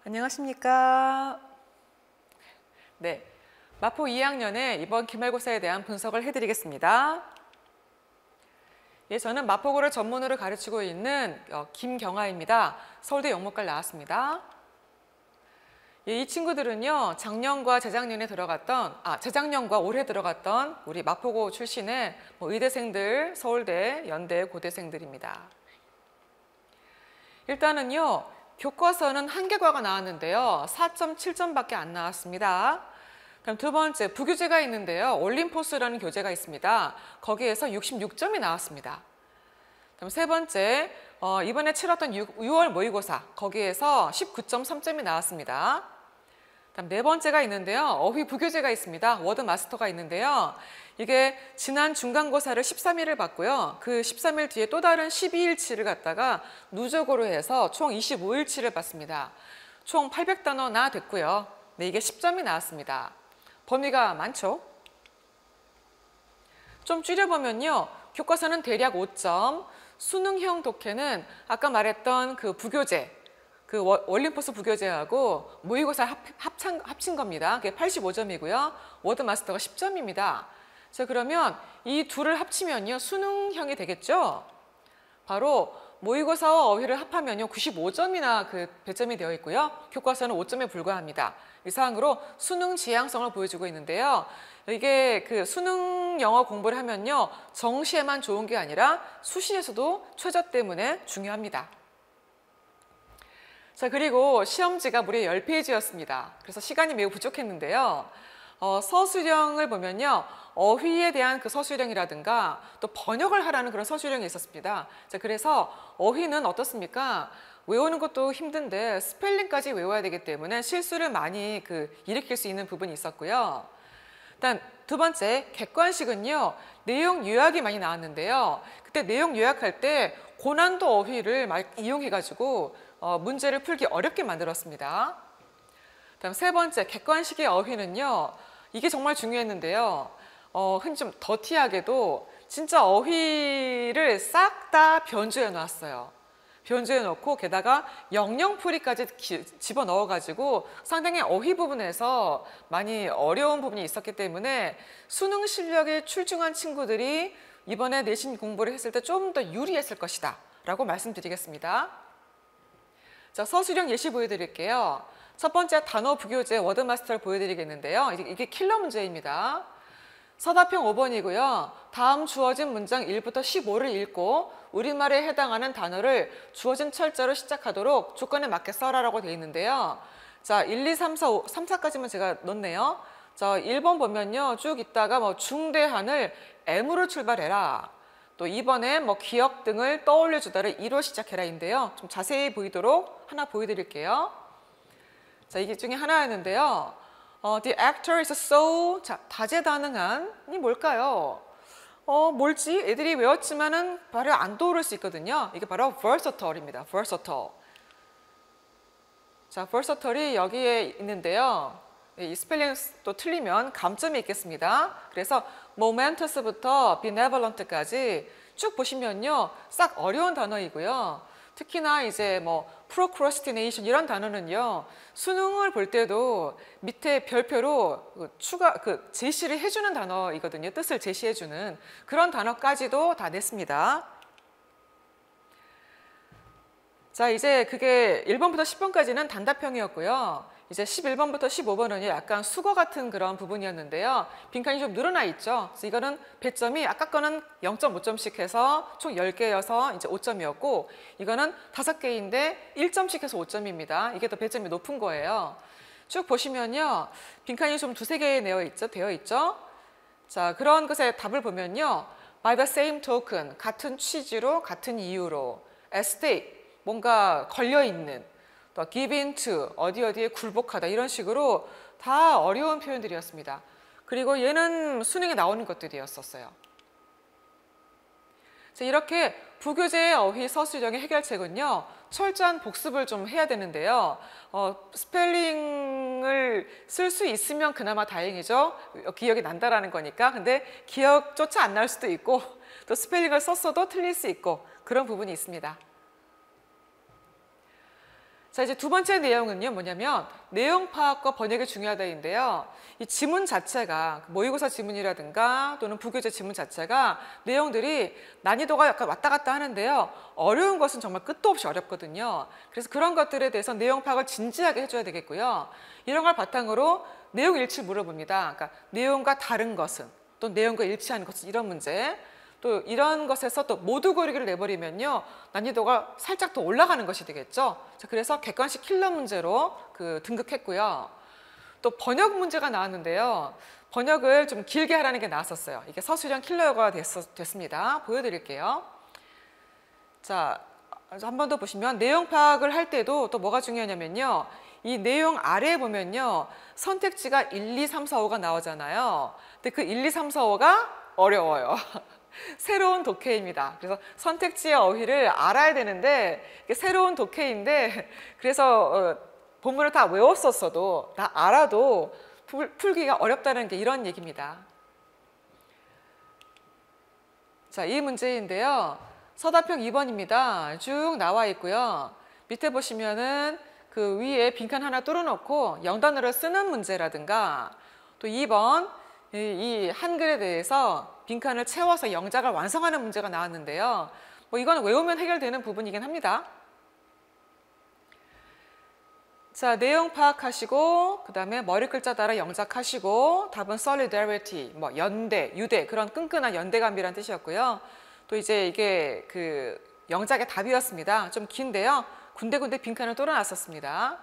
안녕하십니까. 네, 마포 2학년의 이번 기말고사에 대한 분석을 해드리겠습니다. 예, 저는 마포고를 전문으로 가르치고 있는 김경아입니다. 서울대 영문과를 나왔습니다. 예, 이 친구들은요, 작년과 재작년에 재작년과 올해 들어갔던 우리 마포고 출신의 의대생들, 서울대, 연대, 고대생들입니다. 일단은요, 교과서는 한 개 과가 나왔는데요. 4.7점밖에 안 나왔습니다. 그럼 두 번째, 부교재가 있는데요. 올림포스라는 교재가 있습니다. 거기에서 66점이 나왔습니다. 그럼 세 번째, 이번에 치렀던 6월 모의고사, 거기에서 19.3점이 나왔습니다. 그다음 네 번째가 있는데요. 어휘 부교재가 있습니다. 워드 마스터가 있는데요. 이게 지난 중간고사를 13일을 봤고요. 그 13일 뒤에 또 다른 12일치를 갖다가 누적으로 해서 총 25일치를 봤습니다. 총 800단어나 됐고요. 네, 이게 10점이 나왔습니다. 범위가 많죠? 좀 줄여보면요. 교과서는 대략 5점, 수능형 독해는 아까 말했던 그 부교재, 그 올림포스 부교재하고 모의고사 합친 겁니다. 그게 85점이고요. 워드 마스터가 10점입니다. 자, 그러면 이 둘을 합치면요. 수능형이 되겠죠? 바로 모의고사와 어휘를 합하면요. 95점이나 그 배점이 되어 있고요. 교과서는 5점에 불과합니다. 이 사항으로 수능 지향성을 보여주고 있는데요. 이게 그 수능 영어 공부를 하면요. 정시에만 좋은 게 아니라 수시에서도 최저 때문에 중요합니다. 자, 그리고 시험지가 무려 10페이지였습니다. 그래서 시간이 매우 부족했는데요. 서술형을 보면요. 어휘에 대한 그 서술형이라든가 또 번역을 하라는 그런 서술형이 있었습니다. 자, 그래서 어휘는 어떻습니까? 외우는 것도 힘든데 스펠링까지 외워야 되기 때문에 실수를 많이 일으킬 수 있는 부분이 있었고요. 일단 두 번째, 객관식은요. 내용 요약이 많이 나왔는데요. 그때 내용 요약할 때 고난도 어휘를 많이 이용해가지고 문제를 풀기 어렵게 만들었습니다. 다음 세 번째, 객관식의 어휘는요. 이게 정말 중요했는데요. 흔히 좀 더티하게도 진짜 어휘를 싹 다 변주해 놨어요. 변주해 놓고 게다가 영영풀이까지 집어넣어가지고 상당히 어휘 부분에서 많이 어려운 부분이 있었기 때문에 수능 실력이 출중한 친구들이 이번에 내신 공부를 했을 때 좀 더 유리했을 것이다 라고 말씀드리겠습니다. 자, 서술형 예시 보여드릴게요. 첫 번째 단어 부교재 워드 마스터를 보여드리겠는데요. 이게 킬러 문제입니다. 서답형 5번이고요. 다음 주어진 문장 1부터 15를 읽고 우리말에 해당하는 단어를 주어진 철자로 시작하도록 조건에 맞게 써라라고 되어 있는데요. 자, 1, 2, 3, 4, 5, 3, 4까지만 제가 넣네요. 자, 1번 보면요. 쭉 있다가 중대한을 M으로 출발해라. 또 2번에 기억 등을 떠올려주다를 2로 시작해라인데요. 좀 자세히 보이도록 하나 보여드릴게요. 자, 이게 중에 하나였는데요. The actor is so, 자, 다재다능한이 뭘까요? 뭘지? 애들이 외웠지만은 바로 안 떠오를 수 있거든요. 이게 바로 versatile입니다. versatile. 자, versatile이 여기에 있는데요. 이 스펠링 또 틀리면 감점이 있겠습니다. 그래서 momentous부터 benevolent까지 쭉 보시면요. 싹 어려운 단어이고요. 특히나 이제 procrastination 이런 단어는요. 수능을 볼 때도 밑에 별표로 제시를 해주는 단어이거든요. 뜻을 제시해주는 그런 단어까지도 다 냈습니다. 자, 이제 그게 1번부터 10번까지는 단답형이었고요. 이제 11번부터 15번은 약간 수거 같은 그런 부분이었는데요. 빈칸이 좀 늘어나 있죠. 그래서 이거는 배점이 아까 거는 0.5점씩 해서 총 10개여서 이제 5점이었고 이거는 5개인데 1점씩 해서 5점입니다. 이게 더 배점이 높은 거예요. 쭉 보시면요. 빈칸이 좀 두세 개 되어 있죠. 자, 그런 것의 답을 보면요. By the same token, 같은 취지로, 같은 이유로. At stake, 뭔가 걸려있는. 또 give in to, 어디에 굴복하다 이런 식으로 다 어려운 표현들이었습니다. 그리고 얘는 수능에 나오는 것들이었었어요. 자, 이렇게 부교재의 어휘 서술형의 해결책은요. 철저한 복습을 좀 해야 되는데요. 스펠링을 쓸 수 있으면 그나마 다행이죠. 기억이 난다라는 거니까. 근데 기억조차 안 날 수도 있고 또 스펠링을 썼어도 틀릴 수 있고 그런 부분이 있습니다. 자, 이제 두 번째 내용은요, 뭐냐면 내용 파악과 번역이 중요하다인데요. 이 지문 자체가 모의고사 지문이라든가 또는 부교재 지문 자체가 내용들이 난이도가 약간 왔다 갔다 하는데요. 어려운 것은 정말 끝도 없이 어렵거든요. 그래서 그런 것들에 대해서 내용 파악을 진지하게 해줘야 되겠고요. 이런 걸 바탕으로 내용 일치를 물어봅니다. 그러니까 내용과 다른 것은, 또 내용과 일치하는 것은, 이런 문제. 또 이런 것에서 또 모두 고르기를 내버리면요, 난이도가 살짝 더 올라가는 것이 되겠죠. 자, 그래서 객관식 킬러 문제로 등극했고요. 또 번역 문제가 나왔는데요. 번역을 좀 길게 하라는 게 나왔었어요. 이게 서술형 킬러가 됐습니다. 보여드릴게요. 자, 한 번 더 보시면 내용 파악을 할 때도 또 뭐가 중요하냐면요. 이 내용 아래에 보면요, 선택지가 1, 2, 3, 4, 5가 나오잖아요. 근데 그 1, 2, 3, 4, 5가 어려워요. 새로운 독해입니다. 그래서 선택지의 어휘를 알아야 되는데 이게 새로운 독해인데, 그래서 본문을 다 외웠었어도 다 알아도 풀기가 어렵다는 게 이런 얘기입니다. 자, 이 문제인데요. 서답형 2번입니다. 쭉 나와 있고요. 밑에 보시면은 그 위에 빈칸 하나 뚫어놓고 영단어를 쓰는 문제라든가, 또 2번 이 한글에 대해서 빈칸을 채워서 영작을 완성하는 문제가 나왔는데요. 뭐 이건 외우면 해결되는 부분이긴 합니다. 자, 내용 파악하시고 그 다음에 머리 글자 따라 영작하시고, 답은 solidarity, 뭐 연대, 유대, 그런 끈끈한 연대감이란 뜻이었고요. 또 이제 이게 그 영작의 답이었습니다. 좀 긴데요. 군데군데 빈칸을 뚫어놨었습니다.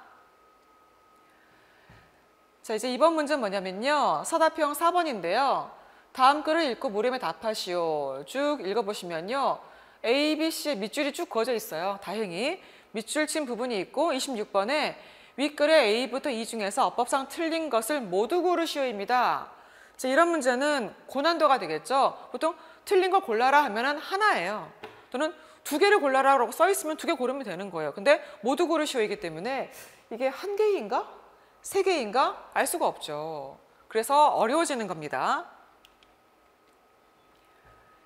자, 이제 이번 문제는 뭐냐면요. 서답형 4번인데요. 다음 글을 읽고 물음에 답하시오. 쭉 읽어보시면요. A, B, C의 밑줄이 쭉 그어져 있어요. 다행히. 밑줄 친 부분이 있고 26번에 윗글의 A부터 E 중에서 어법상 틀린 것을 모두 고르시오입니다. 자, 이런 문제는 고난도가 되겠죠. 보통 틀린 거 골라라 하면은 하나예요. 또는 두 개를 골라라고 써 있으면 두 개 고르면 되는 거예요. 근데 모두 고르시오이기 때문에 이게 한 개인가? 세 개인가? 알 수가 없죠. 그래서 어려워지는 겁니다.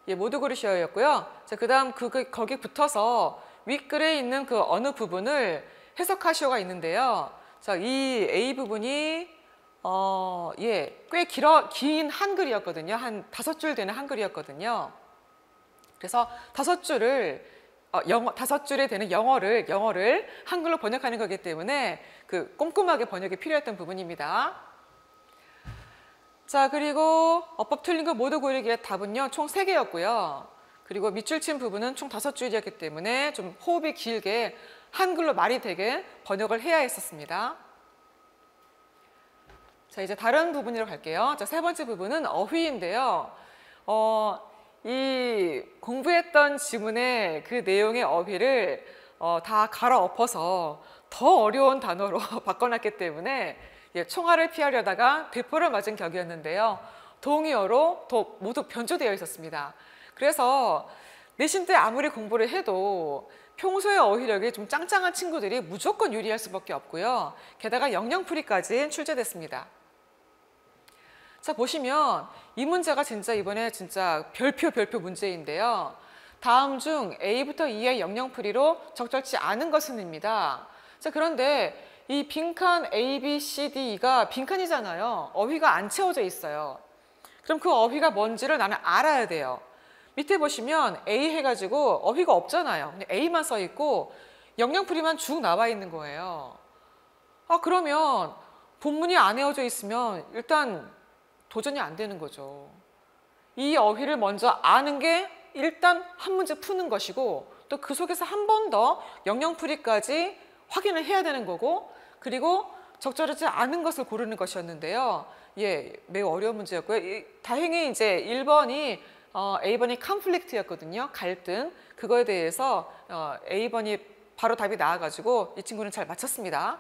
예, 모두 고르시오였고요. 자, 그다음 거기 붙어서 윗글에 있는 그 어느 부분을 해석하시오가 있는데요. 자, 이 A 부분이 꽤 긴 한글이었거든요. 한 5줄 되는 한글이었거든요. 그래서 5줄을 5줄에 되는 영어를 한글로 번역하는 거기 때문에 그 꼼꼼하게 번역이 필요했던 부분입니다. 자, 그리고 어법 틀린 거 모두 고르기의 답은요, 총 3개였고요. 그리고 밑줄 친 부분은 총 5줄이었기 때문에 좀 호흡이 길게 한글로 말이 되게 번역을 해야 했었습니다. 자, 이제 다른 부분으로 갈게요. 자, 세 번째 부분은 어휘인데요. 이 공부했던 지문의 그 내용의 어휘를 다 갈아엎어서 더 어려운 단어로 바꿔놨기 때문에 총알을 피하려다가 대포를 맞은 격이었는데요. 동의어로 모두 변조되어 있었습니다. 그래서 내신 때 아무리 공부를 해도 평소의 어휘력이 좀 짱짱한 친구들이 무조건 유리할 수밖에 없고요. 게다가 영영풀이까지 출제됐습니다. 자, 보시면 이 문제가 진짜 이번에 진짜 별표 문제인데요. 다음 중 A부터 E의 영영풀이로 적절치 않은 것은입니다. 자, 그런데 이 빈칸 A, B, C, D가 빈칸이잖아요. 어휘가 안 채워져 있어요. 그럼 그 어휘가 뭔지를 나는 알아야 돼요. 밑에 보시면 A 해가지고 어휘가 없잖아요. 그냥 A만 써 있고 영영풀이만 쭉 나와 있는 거예요. 그러면 본문이 안 외워져 있으면 일단 도전이 안 되는 거죠. 이 어휘를 먼저 아는 게 일단 한 문제 푸는 것이고, 또 그 속에서 한 번 더 영영풀이까지 확인을 해야 되는 거고, 그리고 적절하지 않은 것을 고르는 것이었는데요. 예, 매우 어려운 문제였고요. 다행히 이제 1번이 A번이 컨플릭트였거든요. 갈등. 그거에 대해서 A번이 바로 답이 나와가지고 이 친구는 잘 맞췄습니다.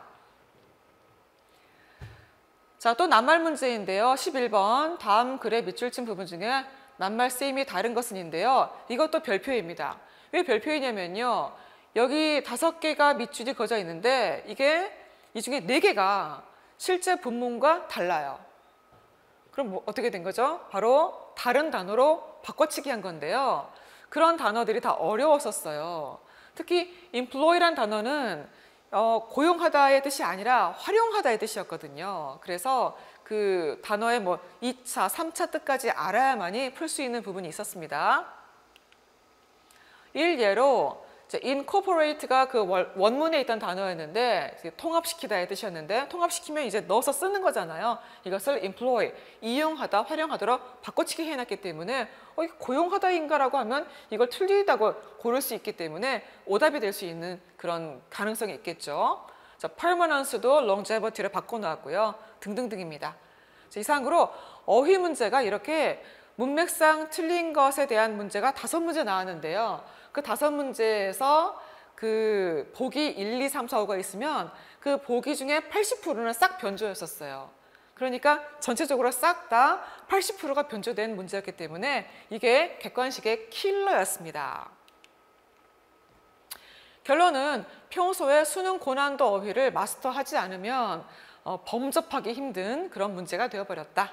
자, 또 낱말 문제인데요. 11번 다음 글의 밑줄 친 부분 중에 낱말 쓰임이 다른 것은인데요. 이것도 별표입니다. 왜 별표이냐면요. 여기 5개가 밑줄이 그어져 있는데 이게 이 중에 4개가 실제 본문과 달라요. 그럼 어떻게 된 거죠? 바로 다른 단어로 바꿔치기 한 건데요. 그런 단어들이 다 어려웠었어요. 특히 employ란 단어는 고용하다의 뜻이 아니라 활용하다의 뜻이었거든요. 그래서 그 단어의 뭐 2차, 3차 뜻까지 알아야만이 풀 수 있는 부분이 있었습니다. 일예로 incorporate가 그 원문에 있던 단어였는데 통합시키다의 뜻이었는데 통합시키면 이제 넣어서 쓰는 거잖아요. 이것을 employ, 이용하다, 활용하도록 바꿔치기 해놨기 때문에 이게 고용하다인가라고 하면 이걸 틀리다고 고를 수 있기 때문에 오답이 될 수 있는 그런 가능성이 있겠죠. 자, permanence도 longevity를 바꿔놓았고요. 등등등입니다. 자, 이상으로 어휘 문제가 이렇게 문맥상 틀린 것에 대한 문제가 5문제 나왔는데요. 그 5문제에서 그 보기 1, 2, 3, 4, 5가 있으면 그 보기 중에 80%는 싹 변조였었어요. 그러니까 전체적으로 싹 다 80%가 변조된 문제였기 때문에 이게 객관식의 킬러였습니다. 결론은 평소에 수능 고난도 어휘를 마스터하지 않으면 범접하기 힘든 그런 문제가 되어버렸다.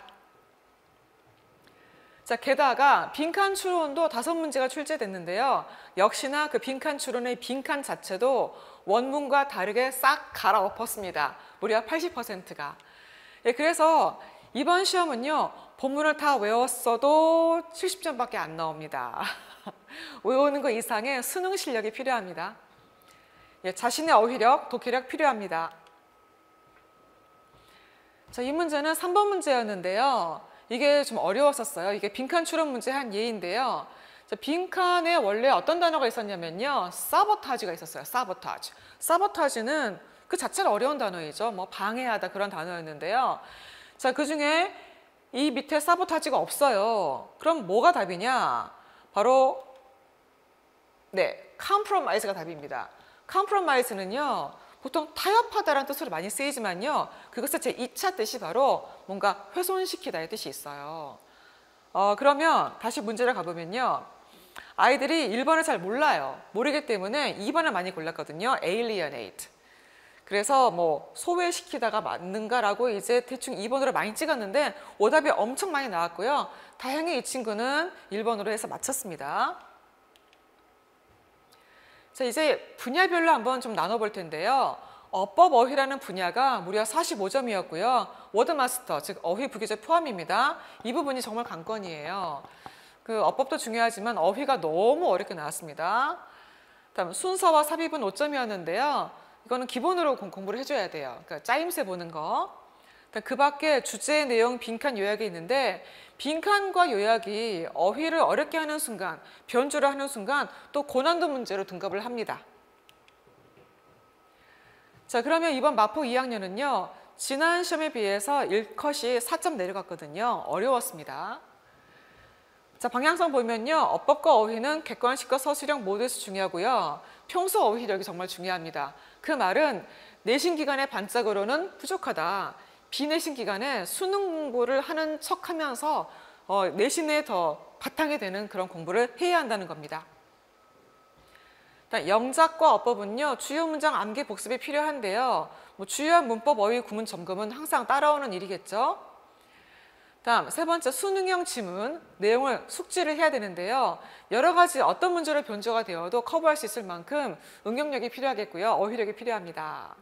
자, 게다가 빈칸 추론도 5문제가 출제됐는데요. 역시나 그 빈칸 추론의 빈칸 자체도 원문과 다르게 싹 갈아엎었습니다. 무려 80%가. 예, 그래서 이번 시험은요. 본문을 다 외웠어도 70점밖에 안 나옵니다. 외우는 것 이상의 수능 실력이 필요합니다. 예, 자신의 어휘력, 독해력 필요합니다. 자, 이 문제는 3번 문제였는데요. 이게 좀 어려웠었어요. 이게 빈칸 추론 문제 한 예인데요. 자, 빈칸에 원래 어떤 단어가 있었냐면요. 사보타지가 있었어요. 사보타지. 사보타지는 그 자체가 어려운 단어이죠. 뭐 방해하다 그런 단어였는데요. 자, 그중에 이 밑에 사보타지가 없어요. 그럼 뭐가 답이냐? 바로 네, compromise가 답입니다. compromise는요. 보통 타협하다라는 뜻으로 많이 쓰이지만요. 그것의 제2차 뜻이 바로 뭔가 훼손시키다의 뜻이 있어요. 그러면 다시 문제를 가보면요. 아이들이 1번을 잘 몰라요. 모르기 때문에 2번을 많이 골랐거든요. alienate. 그래서 뭐 소외시키다가 맞는가라고 이제 대충 2번으로 많이 찍었는데 오답이 엄청 많이 나왔고요. 다행히 이 친구는 1번으로 해서 맞췄습니다. 자, 이제 분야별로 한번 좀 나눠볼 텐데요. 어법 어휘라는 분야가 무려 45점이었고요. 워드마스터, 즉 어휘 부기제 포함입니다. 이 부분이 정말 관건이에요. 그 어법도 중요하지만 어휘가 너무 어렵게 나왔습니다. 다음 순서와 삽입은 5점이었는데요. 이거는 기본으로 공부를 해줘야 돼요. 그러니까 짜임새 보는 거. 그 밖에 주제, 내용, 빈칸, 요약이 있는데 빈칸과 요약이 어휘를 어렵게 하는 순간, 변주를 하는 순간 또 고난도 문제로 등급을 합니다. 자, 그러면 이번 마포 2학년은요. 지난 시험에 비해서 1컷이 4점 내려갔거든요. 어려웠습니다. 자, 방향성 보면요. 어법과 어휘는 객관식과 서술형 모두에서 중요하고요. 평소 어휘력이 정말 중요합니다. 그 말은 내신 기간의 반짝으로는 부족하다. 비내신 기간에 수능 공부를 하는 척하면서 내신에 더 바탕이 되는 그런 공부를 해야 한다는 겁니다. 영작과 어법은요. 주요 문장 암기 복습이 필요한데요. 뭐 주요한 문법 어휘 구문 점검은 항상 따라오는 일이겠죠. 다음 세 번째 수능형 지문 내용을 숙지를 해야 되는데요. 여러 가지 어떤 문제로 변조가 되어도 커버할 수 있을 만큼 응용력이 필요하겠고요. 어휘력이 필요합니다.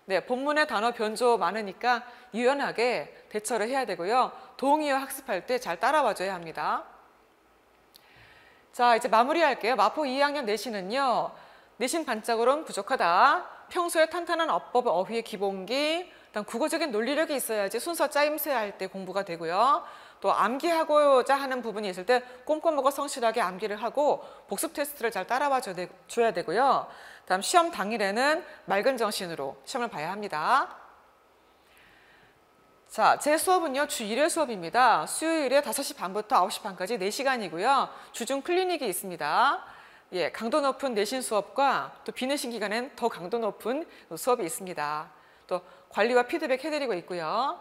네, 본문의 단어 변조 많으니까 유연하게 대처를 해야 되고요. 동의어 학습할 때 잘 따라와줘야 합니다. 자, 이제 마무리할게요. 마포 2학년 내신은요. 내신 반짝으로는 부족하다. 평소에 탄탄한 어법, 어휘의 기본기, 일단 국어적인 논리력이 있어야지 순서 짜임새 할 때 공부가 되고요. 또 암기하고자 하는 부분이 있을 때 꼼꼼하고 성실하게 암기를 하고 복습 테스트를 잘 따라와 줘야 되고요. 다음 시험 당일에는 맑은 정신으로 시험을 봐야 합니다. 자, 제 수업은요. 주 1회 수업입니다. 수요일에 5시 반부터 9시 반까지 4시간이고요. 주중 클리닉이 있습니다. 예, 강도 높은 내신 수업과 또 비내신 기간엔 더 강도 높은 수업이 있습니다. 또 관리와 피드백 해드리고 있고요.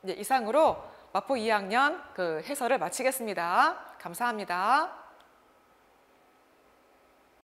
예, 이상으로 마포 2학년 그 해설을 마치겠습니다. 감사합니다.